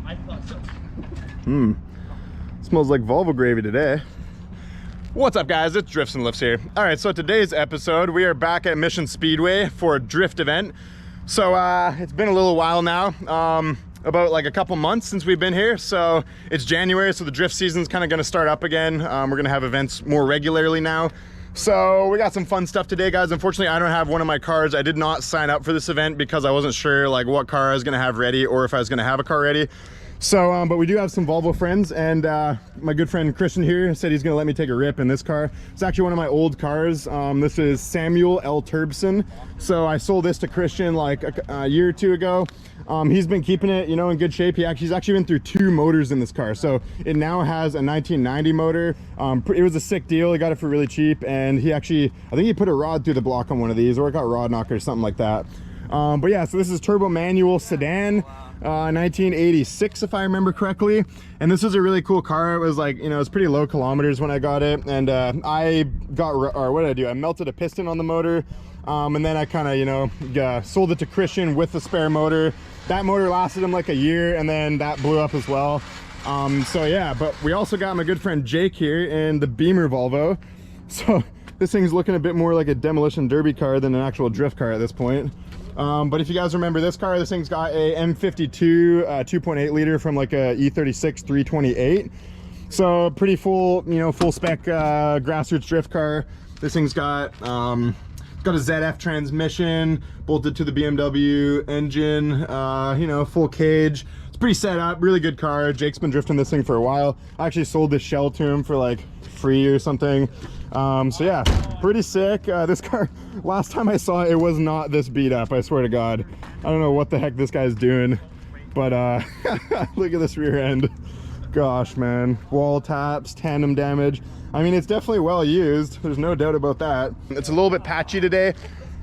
I thought so. Smells like Volvo gravy today. What's up, guys? It's Drifts and Lifts here. All right, so today's episode, we are back at Mission Speedway for a drift event. So it's been a little while now, about like a couple months since we've been here. So it's January, so the drift season's kind of going to start up again. We're going to have events more regularly now. So we got some fun stuff today, guys. Unfortunately, I don't have one of my cars. I did not sign up for this event because I wasn't sure like what car I was going to have ready or if I was going to have a car ready. So, but we do have some Volvo friends, and my good friend Christian here said he's gonna let me take a rip in this car. It's actually one of my old cars. This is Samuel L. Turbson. So I sold this to Christian like a year or two ago. He's been keeping it, you know, in good shape. He's actually been through 2 motors in this car. So it now has a 1990 motor. It was a sick deal. He got it for really cheap, and I think he put a rod through the block on one of these, or it got rod knocker or something like that. But yeah, so this is turbo manual sedan. 1986 if I remember correctly, and this was a really cool car. It was like, you know, it's pretty low kilometers when I got it, and I melted a piston on the motor, and then I kind of, you know, sold it to Christian with the spare motor. That motor lasted him like a year, and then that blew up as well. So yeah, but we also got my good friend Jake here in the Beamer Volvo. So this thing's looking a bit more like a demolition derby car than an actual drift car at this point. But if you guys remember this car, this thing's got a M52 2.8 liter from like a E36 328. So pretty full, you know, full spec grassroots drift car. This thing's got a ZF transmission bolted to the BMW engine, you know, full cage. It's pretty set up, really good car. Jake's been drifting this thing for a while. I actually sold this shell to him for like free or something. So yeah, pretty sick. This car, last time I saw it, it was not this beat up, I swear to God. I don't know what the heck this guy's doing, but look at this rear end. Gosh, man. Wall taps, tandem damage. I mean, it's definitely well used, there's no doubt about that. It's a little bit patchy today.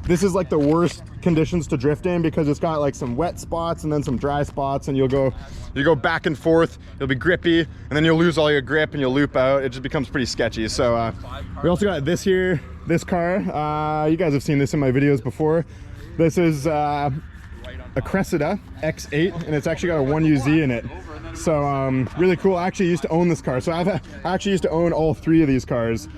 This is like the worst conditions to drift in because it's got like some wet spots and then some dry spots, and you go back and forth, you'll be grippy, and then you'll lose all your grip and you'll loop out. It just becomes pretty sketchy. So we also got this car. You guys have seen this in my videos before. This is a Cressida X8, and it's actually got a 1UZ in it. So really cool. I actually used to own this car, so I actually used to own all 3 of these cars.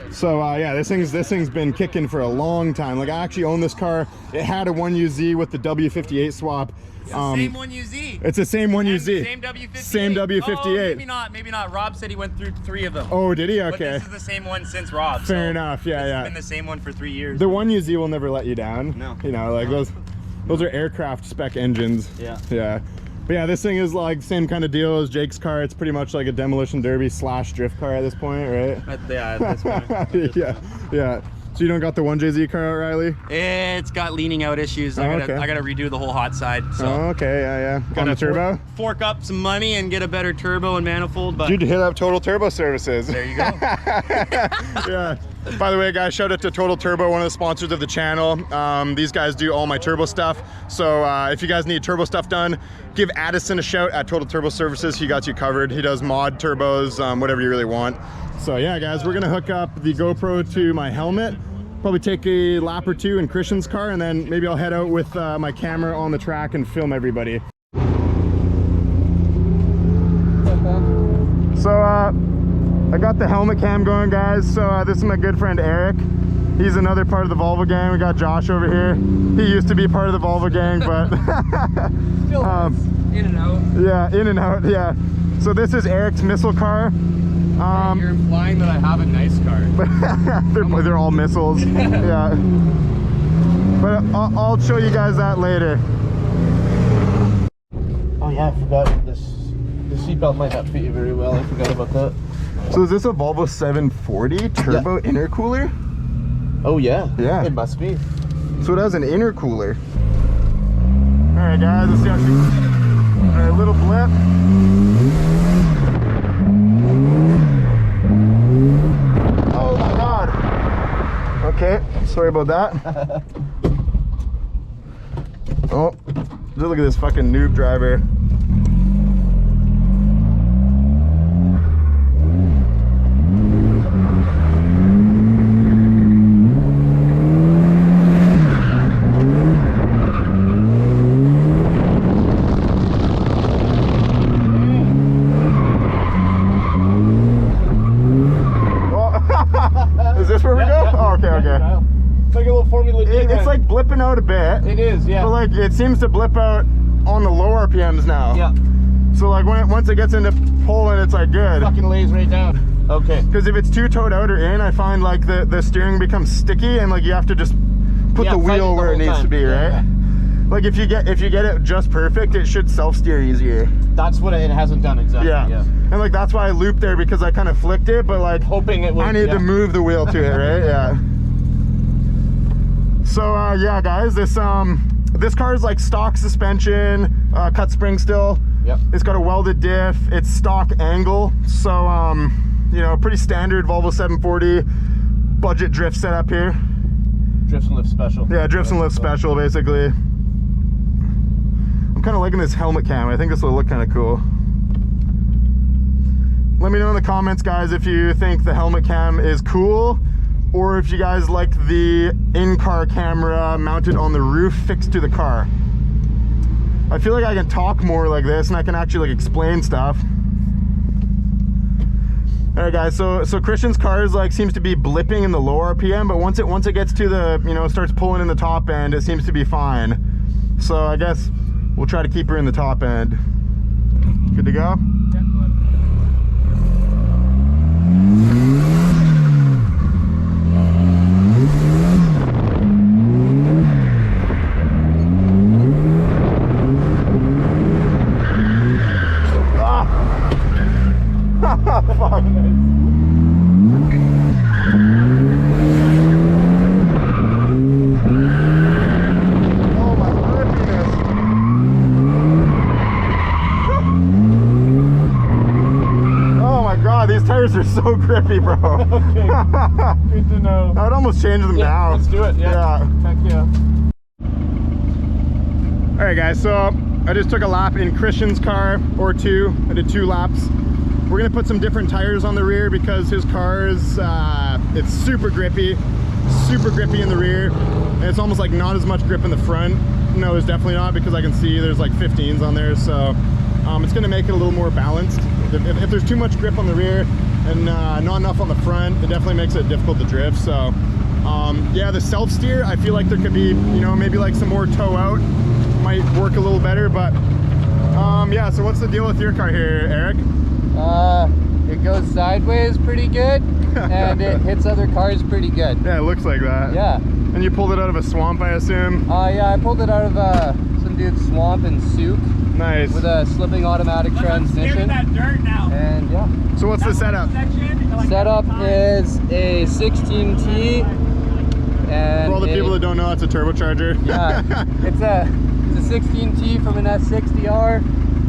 So yeah, this thing's been kicking for a long time. Like, I actually own this car. It had a 1UZ with the W58 swap. It's the same 1UZ. It's the same 1UZ. Same W58. Same W58. Oh, maybe not. Rob said he went through 3 of them. Oh, did he? Okay. But this is the same one since Rob. Fair enough. Yeah, yeah. It's been the same one for 3 years. The 1UZ will never let you down. No. You know, like those are aircraft spec engines. Yeah. Yeah. But yeah, this thing is like same kind of deal as Jake's car. It's pretty much like a demolition derby / drift car at this point, right? Yeah, at this point. Yeah. So you don't got the 1JZ car out, Riley? It's got leaning out issues. I gotta redo the whole hot side. So. Oh, okay, yeah. On the turbo? Fork up some money and get a better turbo and manifold. But dude, hit up Total Turbo Services. There you go. Yeah. By the way, guys, shout out to Total Turbo, one of the sponsors of the channel. These guys do all my turbo stuff. So if you guys need turbo stuff done, give Addison a shout at Total Turbo Services. He got you covered. He does mod turbos, whatever you really want. So yeah, guys, we're gonna hook up the GoPro to my helmet, probably take a lap or 2 in Christian's car, and then maybe I'll head out with my camera on the track and film everybody. So I got the helmet cam going, guys. So this is my good friend Eric. He's another part of the Volvo gang. We got Josh over here. He used to be part of the Volvo gang, but Still in and out. Yeah, in and out. Yeah. So this is Eric's missile car. You're implying that I have a nice car. they're all missiles. Yeah. But I'll show you guys that later. Oh yeah, I forgot this. The seatbelt might not fit you very well. I forgot about that. So is this a Volvo 740 turbo intercooler? Oh yeah. Yeah. It must be. So it has an intercooler. All right, guys. Let's see how she. All right, little blip. Oh my God. Okay. Sorry about that. Oh, look at this fucking noob driver. it's like blipping out a bit. It is, yeah. But like it seems to blip out on the low RPMs now. Yeah. So like once it gets into pulling, it's like good. Fucking lays right down. Okay. Because if it's too towed out or in, I find like the steering becomes sticky and like you have to just put the wheel where it needs to be, right? Yeah. Like if you get it just perfect, it should self-steer easier. That's what it hasn't done exactly. Yeah. And like that's why I looped there, because I kind of flicked it, but like hoping it would. I need to move the wheel to it, right? Yeah. So yeah, guys, this car is like stock suspension, cut spring still. Yep. It's got a welded diff. It's stock angle. So you know, pretty standard Volvo 740 budget drift setup here. Drifts and lift special. Yeah, drifts and lift special, basically. I'm kind of liking this helmet cam. I think this will look kind of cool. Let me know in the comments, guys, if you think the helmet cam is cool, or if you guys like the in-car camera mounted on the roof fixed to the car. I feel like I can talk more like this and I can actually like explain stuff. All right, guys, so Christian's car is like seems to be blipping in the low RPM, but once it gets to the, you know, starts pulling in the top end, it seems to be fine. So I guess we'll try to keep her in the top end. Good to go? Fuck. Oh my grippiness. Oh my god, these tires are so grippy, bro. Okay. Good to know. I would almost change them now. Let's do it. Yeah. Heck yeah. Alright guys, so I just took a lap in Christian's car, or two. I did 2 laps. We're gonna put some different tires on the rear because his car is, it's super grippy in the rear. And it's almost like not as much grip in the front. No, it's definitely not, because I can see there's like 15s on there. So it's gonna make it a little more balanced. If there's too much grip on the rear and not enough on the front, it definitely makes it difficult to drift. So yeah, the self-steer, I feel like there could be, you know, maybe like some more toe out might work a little better, but yeah, so what's the deal with your car here, Eric? It goes sideways pretty good, and it hits other cars pretty good. Yeah, it looks like that. Yeah. And you pulled it out of a swamp, I assume? Yeah, I pulled it out of some dude's swamp in Souk. Nice. With a slipping automatic transmission. That dirt now. And yeah. So what's the setup? Setup is a 16T. And for all the people that don't know, it's a turbocharger. Yeah, it's a 16T from an S60R.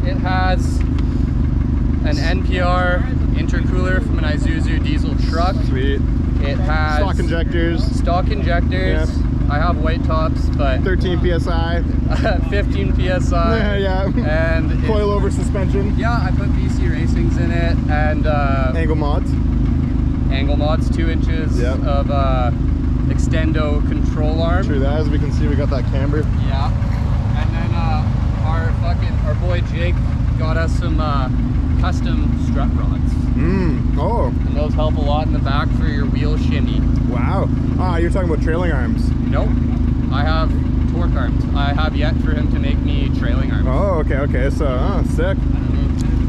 It has an NPR intercooler from an Isuzu diesel truck. Sweet. It has stock injectors. Stock injectors. Yep. I have white tops, but 13 psi. 15 psi. Yeah. And coilover suspension. Yeah, I put BC Racings in it, and angle mods. 2 inches of extendo control arm. True that. As we can see, we got that camber. Yeah. And then our boy Jake got us some custom strut rods. Oh. And those help a lot in the back for your wheel shimmy. Wow. Ah, you're talking about trailing arms. Nope. I have torque arms. I have yet for him to make me trailing arms. Oh, okay. So, sick.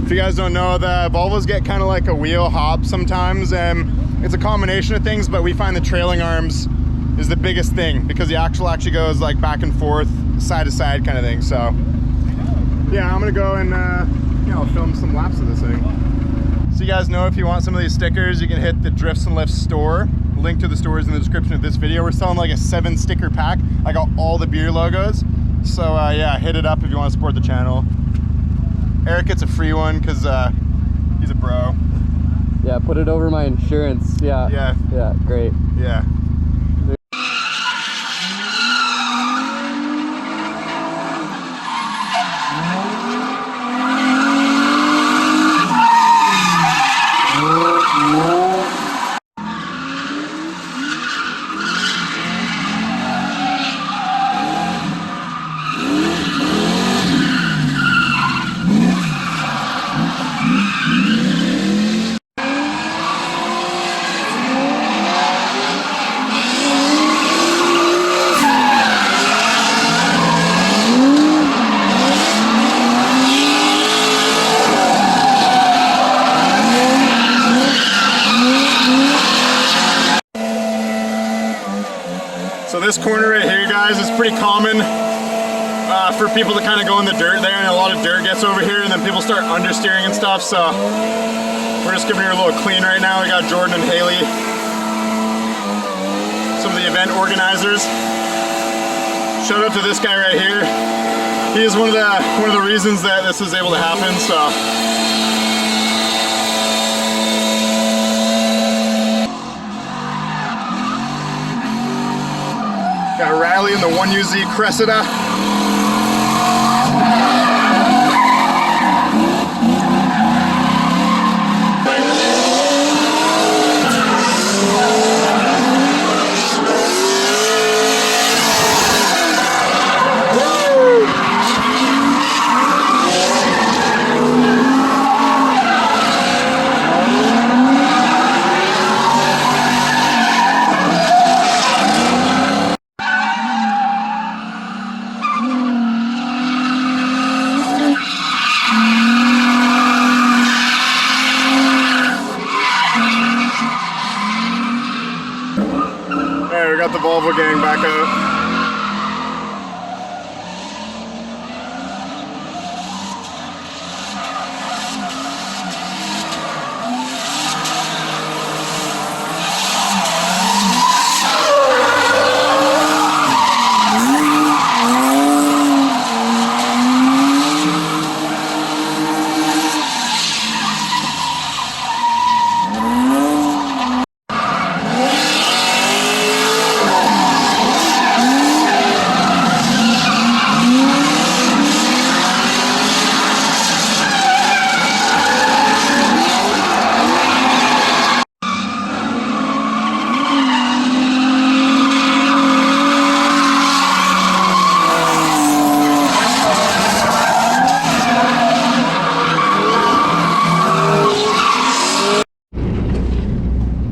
If you guys don't know, the Volvos get kind of like a wheel hop sometimes, and it's a combination of things, but we find the trailing arms is the biggest thing because the axle actually goes like back and forth, side to side kind of thing. So yeah, I'm gonna go and I'll film some laps of this thing. So you guys know, if you want some of these stickers, you can hit the Drifts and Lifts store. Link to the store is in the description of this video. We're selling like a 7 sticker pack. I got all the beer logos. So yeah, hit it up if you want to support the channel. Eric gets a free one because he's a bro. Yeah, put it over my insurance. Yeah. Yeah, great. Yeah. this corner right here, guys, is pretty common for people to kind of go in the dirt there, and a lot of dirt gets over here, and then people start understeering and stuff, so we're just giving her a little clean right now. We got Jordan and Haley, some of the event organizers. Shout out to this guy right here. He is one of the reasons that this is able to happen, so. Got Riley in the 1UZ Cressida. We got the Volvo gang back out.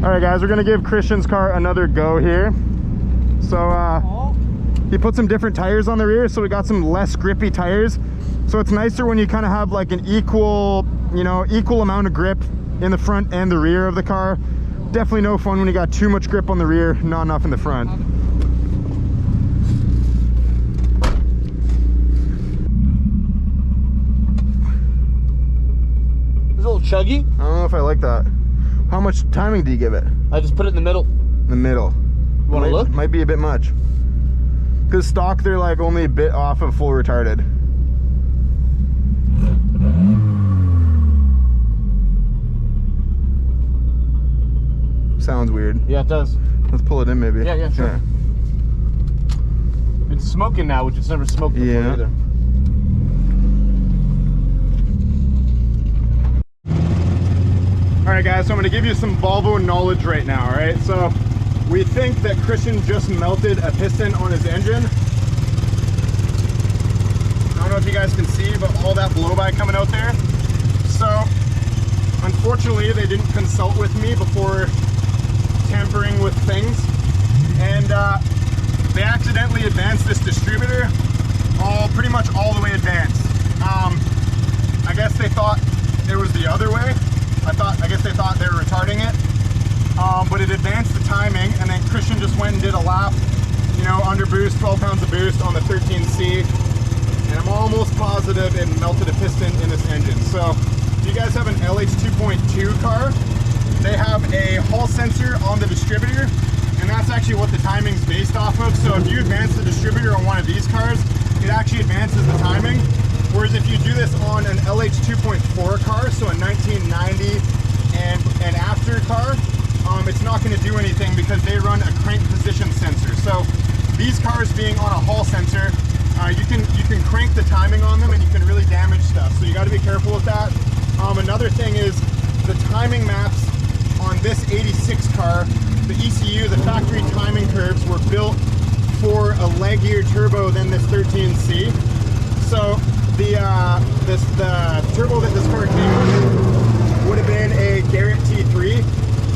Alright guys, we're gonna give Christian's car another go here. So he put some different tires on the rear, so we got some less grippy tires. So it's nicer when you kind of have like an equal amount of grip in the front and the rear of the car. Definitely no fun when you got too much grip on the rear, not enough in the front. It's a little chuggy. I don't know if I like that. How much timing do you give it? I just put it in the middle. The middle. You want to look? Might be a bit much. Because stock, they're like only a bit off of full retarded. Sounds weird. Yeah, it does. Let's pull it in maybe. Yeah, sure. Yeah. It's smoking now, which it's never smoked before either. Alright guys, so I'm going to give you some Volvo knowledge right now, alright? So, we think that Christian just melted a piston on his engine. I don't know if you guys can see, but all that blow-by coming out there. So, unfortunately, they didn't consult with me before tampering with things. And they accidentally advanced this distributor pretty much all the way advanced. I guess they thought it was the other way. I guess they thought they were retarding it, but it advanced the timing, and then Christian just went and did a lap, under boost, 12 pounds of boost on the 13C, and I'm almost positive it melted a piston in this engine. So, if you guys have an LH 2.2 car, they have a Hall sensor on the distributor, and that's actually what the timing's based off of. So if you advance the distributor on one of these cars, it actually advances the timing. Whereas if you do this on an LH 2.4 car, so a 1990 and after car, it's not going to do anything because they run a crank position sensor. So these cars being on a Hall sensor, you can crank the timing on them and you can really damage stuff. So you got to be careful with that. Another thing is the timing maps on this 86 car, the ECU, the factory timing curves were built for a leggier turbo than this 13C. So the turbo that this car came with would have been a Garrett T3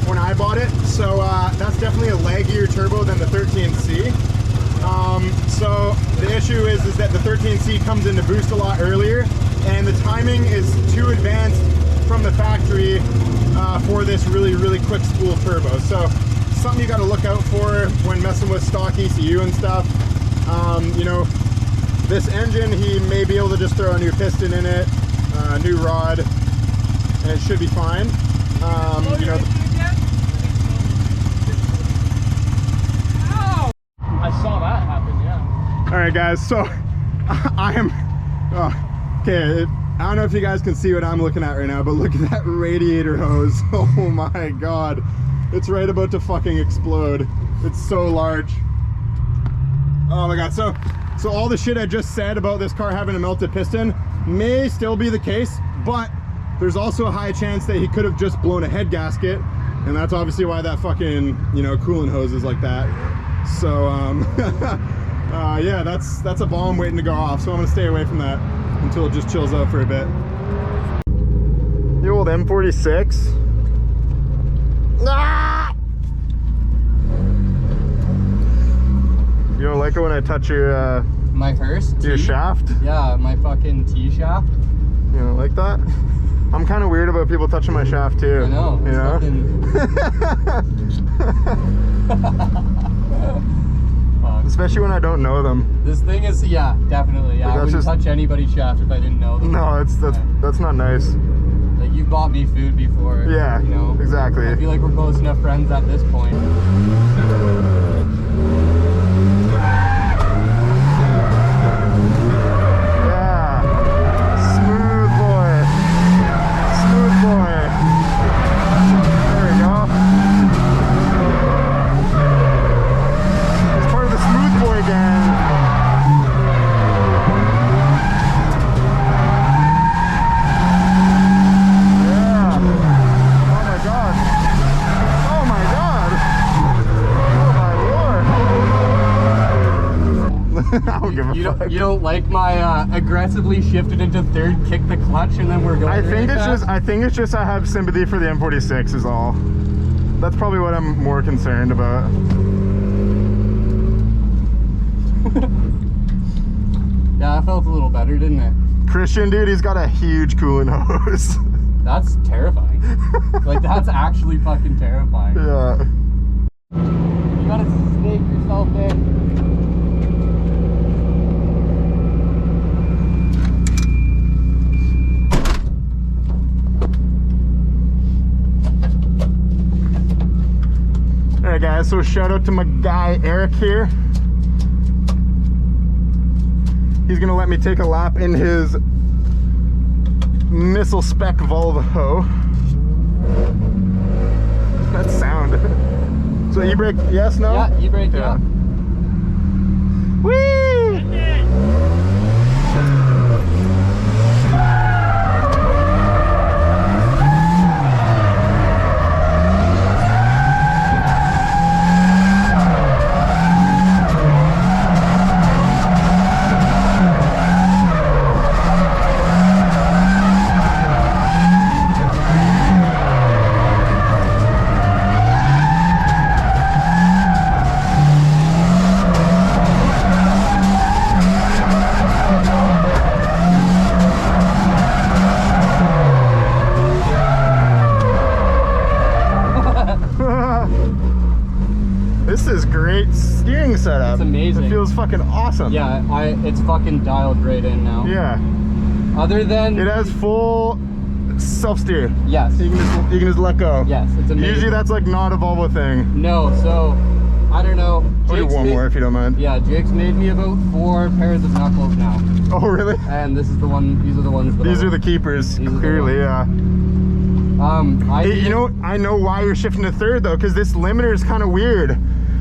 when I bought it. So that's definitely a leggier turbo than the 13C. So the issue is that the 13C comes into boost a lot earlier, and the timing is too advanced from the factory for this really quick spool turbo. So something you got to look out for when messing with stock ECU and stuff. You know, this engine, he may be able to just throw a new piston in it, new rod, and it should be fine. You know, I saw that happen, yeah. all right, guys, so I am, okay, I don't know if you guys can see what I'm looking at right now, but look at that radiator hose. Oh my God. It's right about to fucking explode. It's so large. Oh my God. So all the shit I just said about this car having a melted piston may still be the case, but there's also a high chance that he could have just blown a head gasket, and that's obviously why that fucking, you know, coolant hose is like that. So yeah, that's a bomb waiting to go off, so I'm gonna stay away from that until it just chills out for a bit. The old M46. Ah! You don't like it when I touch your My Hearst your shaft? Yeah, my fucking T shaft. You don't like that? I'm kind of weird about people touching my shaft too. I know. You know? Especially when I don't know them. This thing is, yeah, definitely. Yeah, I wouldn't touch anybody's shaft if I didn't know them. No, that's not nice. Like, you bought me food before. Yeah, you know? exactly. I feel like we're close enough friends at this point. Yeah. Smooth boy. Smooth boy. There we go. It's part of the smooth boy gang. I don't give a fuck. You don't like my aggressively shifted into third, kick the clutch, and then we're going. I think it's just I have sympathy for the M46 is all. That's probably what I'm more concerned about. Yeah, that felt a little better, didn't it? Christian, dude, he's got a huge coolant hose. That's terrifying. Like, that's actually fucking terrifying. Yeah. You gotta snake yourself in. Alright guys, so shout out to my guy Eric here. He's gonna let me take a lap in his missile spec Volvo. That sound. So e-brake, yes, no? Yeah, e-brake, yeah. Whee! This is great steering setup. It's amazing. It feels fucking awesome. Yeah, it's fucking dialed right in now. Yeah. Other than it has full self-steer. Yes. You can just let go. Yes, it's amazing. Usually that's like not a Volvo thing. No, so I don't know. I'll do one more if you don't mind. Yeah, Jake's made me about 4 pairs of knuckles now. Oh really? And this is the one. These are the ones. These are the keepers. Clearly, yeah. Hey, you know, I know why you're shifting to third though, because this limiter is kind of weird.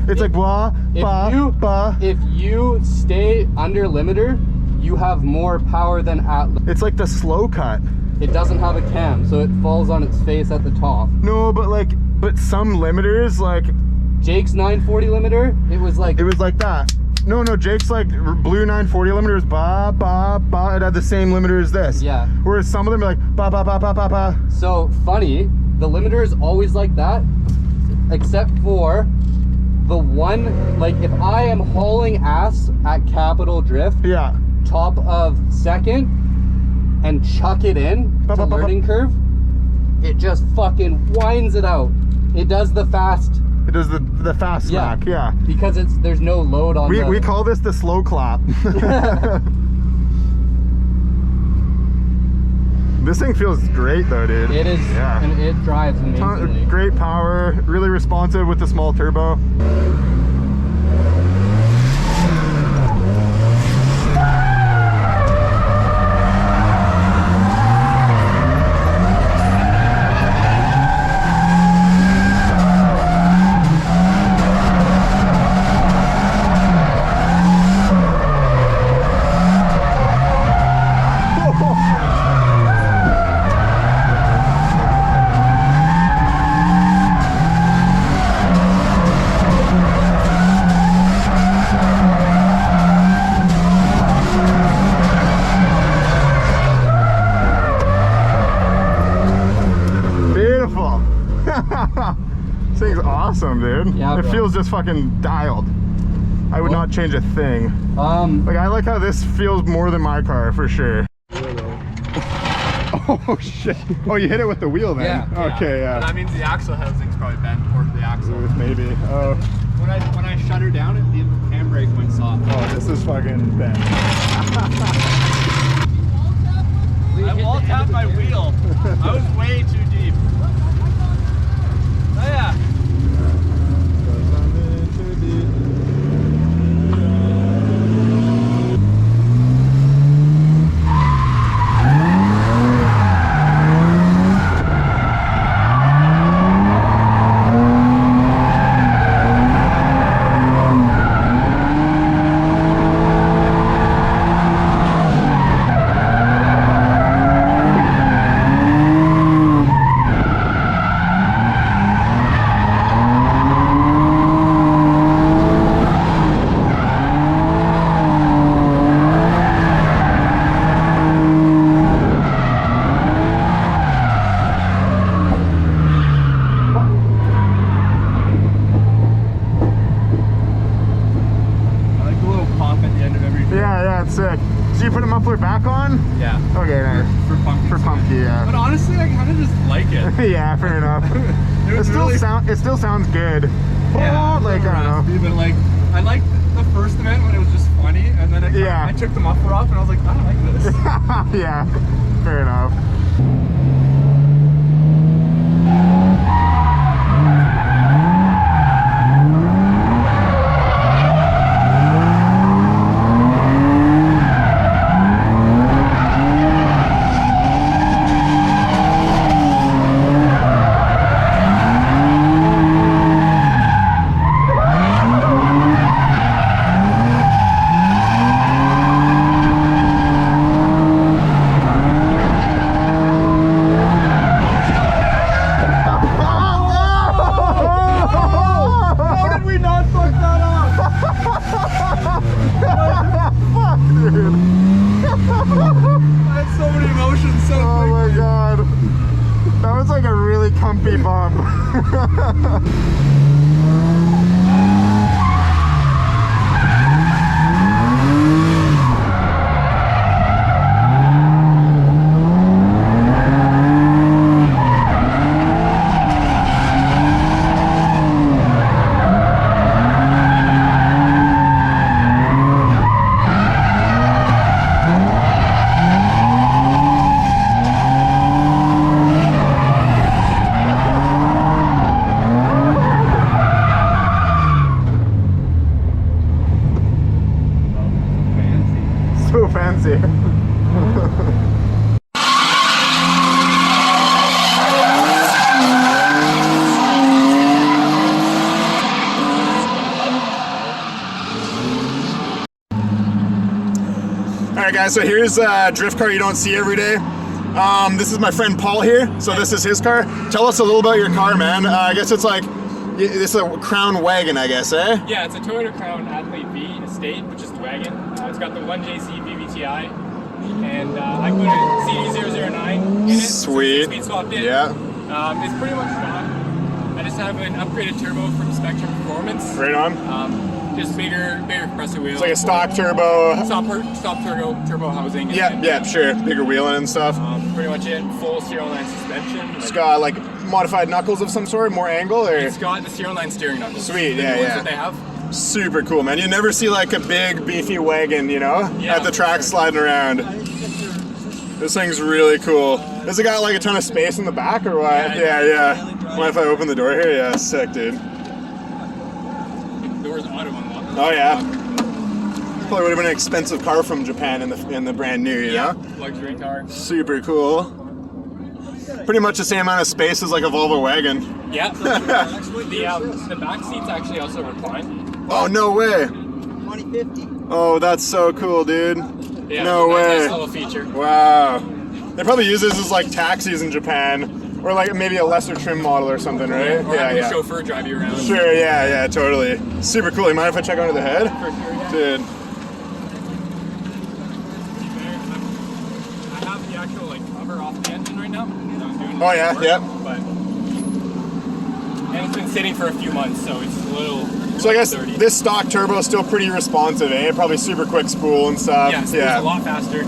It's like wah, ba, ba. If you stay under limiter, you have more power than at. It's like the slow cut. It doesn't have a cam, so it falls on its face at the top. No, but some limiters, like Jake's 940 limiter, it was like that. No, Jake's like blue 940 limiters, ba ba ba. It had the same limiter as this. Yeah. Whereas some of them are like ba ba ba ba ba ba. So funny, the limiter is always like that, except for the one, like if I am hauling ass at Capital Drift, yeah, top of second, and chuck it in to learning curve, it just fucking winds it out. It does the fast It does the fast smack, yeah. Because there's no load on we call this the slow clap. This thing feels great though, dude. It is, yeah. And it drives amazingly. Great power, really responsive with the small turbo. This thing's awesome, dude. Yeah, it feels just fucking dialed. I would not change a thing. Like, I like how this feels more than my car for sure. Oh shit! Oh, you hit it with the wheel then? Yeah. Okay, yeah. That means the axle housing's probably bent towards the axle. Maybe. Oh. When I shut her down, the handbrake went soft. Oh, this is fucking bent. I wall tapped my wheel. I was way too deep. Oh yeah. Sick. So you put the muffler back on? Yeah. Okay, nice. For pumpkin, yeah. But honestly, I kind of just like it. Yeah, fair enough. It still sounds good. Yeah. Oh, like, I don't know. But like, I liked the first event when it was just funny, and then I took the muffler off, and I was like, I don't like this. Yeah, fair enough. Comfy bump. So fancy. Alright guys, so here's a drift car you don't see every day. This is my friend Paul here, so this is his car. Tell us a little about your car, man. I guess it's like, this is a Crown wagon, I guess, eh? Yeah, it's a Toyota Crown Athlete V Estate, which is the wagon. It's got the 1JC VVTi, and I put a CD009 in it. Sweet. Speed swapped in. Yeah. It's pretty much stock. I just have an upgraded turbo from Spectrum Performance. Right on. Just bigger compressor wheel. It's like a stock turbo. Stop turbo housing. Yeah, sure. Bigger wheeling and stuff. Pretty much it. Full serial 9 suspension. It's got like modified knuckles of some sort, more angle, or? It's got the serial 9 steering knuckles. Sweet, the yeah, ones yeah. that they have. Super cool, man. You never see like a big beefy wagon, you know, Yeah, at the track sure. sliding around. This thing's really cool. Has it got like a ton of space in the back or what? Yeah. Mind if I open the door here? Yeah, sick, dude. Doors auto unlock. Oh yeah. Probably would have been an expensive car from Japan in the brand new, you know? Luxury car. Super cool. Pretty much the same amount of space as like a Volvo wagon. Yeah. The back seats actually also recline. Oh, no way. 2050. Oh, that's so cool, dude. Yeah, No way. Nice little feature. Wow. They probably use this as like taxis in Japan, or like maybe a lesser trim model or something, right? Or having a chauffeur drive you around. Sure, yeah, totally. Super cool. You mind if I check under the hood? For sure, yeah. Dude. I have the actual like cover off the engine right now. I'm doing Oh yeah, work, yeah. But and it's been sitting for a few months, so it's a little. So I guess dirty. this stock turbo is still pretty responsive, eh? Probably super quick spool and stuff. Yeah, it's a lot faster.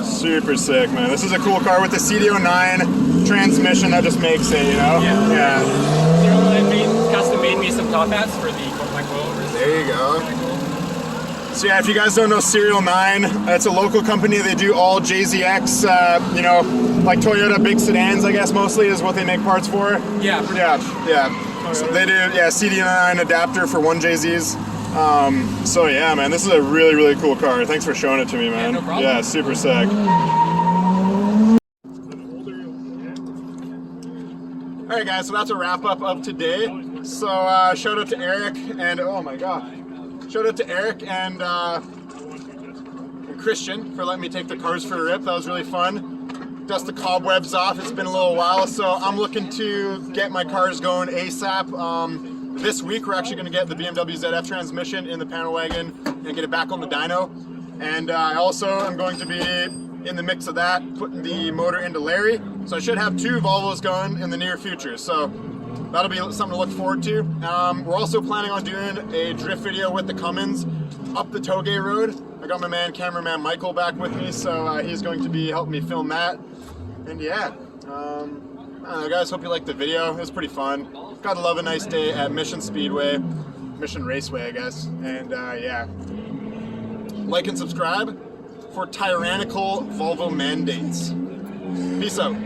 Super sick, man. This is a cool car with the CDO9 transmission that just makes it, you know? Yeah. Serial 9 custom made me some top hats for my coilovers. There you go. Kinda cool. So yeah, if you guys don't know Serial 9, it's a local company. They do all JZX, you know, like Toyota big sedans, I guess mostly is what they make parts for. Yeah, pretty Yeah, much. yeah. So they do, CDO9 adapter for 1JZs. So yeah, man, this is a really, really cool car. Thanks for showing it to me, man. Yeah, no problem. Yeah, super sick. All right, guys, so that's a wrap up of today. So shout out to Eric and, oh my God. Shout out to Eric and Christian for letting me take the cars for a rip. That was really fun. Dust the cobwebs off. It's been a little while, so I'm looking to get my cars going ASAP. This week, we're actually going to get the BMW ZF transmission in the panel wagon and get it back on the dyno. And I also am going to be in the mix of that, putting the motor into Larry. So I should have 2 Volvos going in the near future. So that'll be something to look forward to. We're also planning on doing a drift video with the Cummins up the Toge Road. I got my cameraman Michael back with me, so he's going to be helping me film that. And yeah, I don't know, guys, hope you liked the video. It was pretty fun. Gotta love a nice day at Mission Speedway, Mission Raceway, I guess. And yeah, like and subscribe for tyrannical Volvo mandates. Peace out.